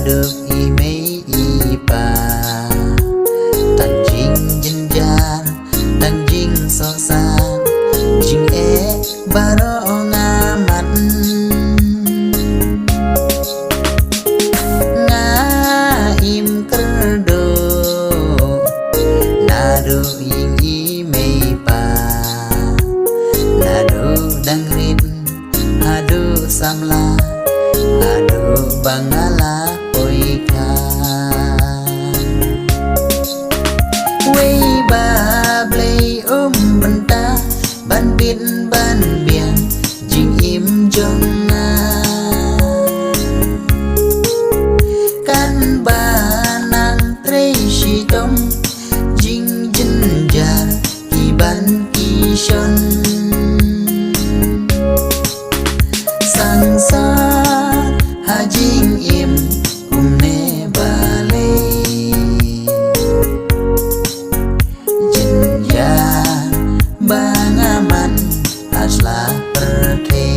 được y mấy y pa tăng jing jin jan tăng jing so sa jing e baro nga man nga im kerdo nado ying i mấy pa nado dangrin ado samla ado bangala oika way ba play benta ban bin ban bian jing im jong na kan ba nang tre shi tong jing jin jar ki ban ki shon sang sa hajing im umne bale jinja bangaman asla perke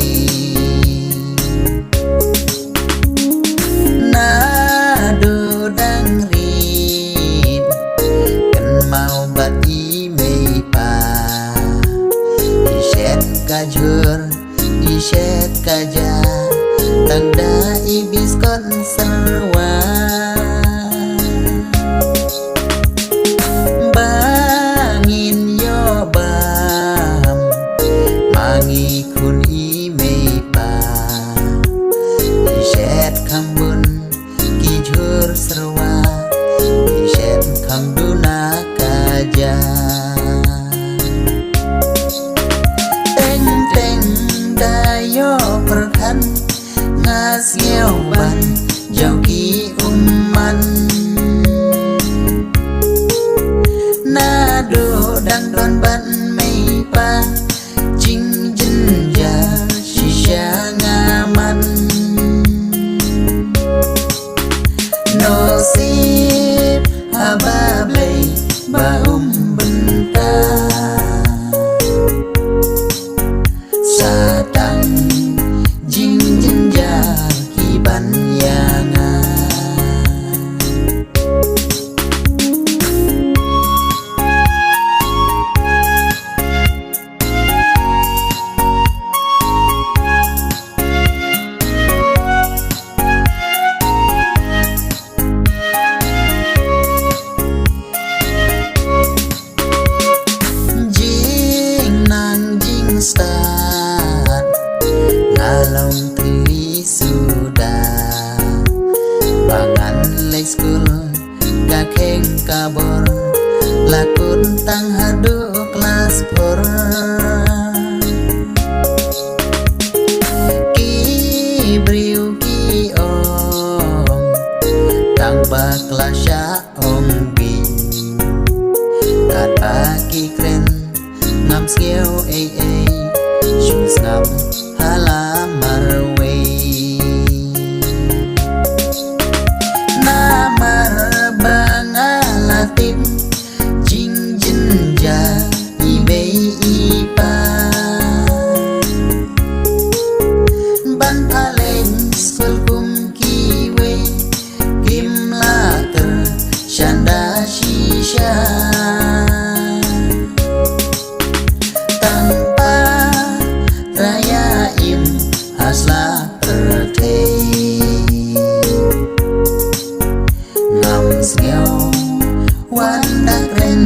nado dangrin kan mau bat i mei pa ishet kajur ishet kaja tanda ibis kon serwa bangin yo bam mangi kun i mei pa ishet kambun kijur serwa ishet kamduna kaja teng teng dayo perkan ngas nghèo ban giàu ký man na do đang đón ban mây pa jing jin ja shisha nga man no sip habable ba benta satang jing jin ja ki ban yanga jing nang jing star ngalong tui sudah bangan lek school kakeng kabor lakun tang hadu kelas por ki briu ki om tang bakla sha om bin kat pagi kren ngam skieu shoes ngam hala marwe na mar bangalatim jing jin ja i mei i pa ban paleng sul kum ki we kim la ter shanda shisha tanpa raya im asla perte ngam sngeo wan dak ren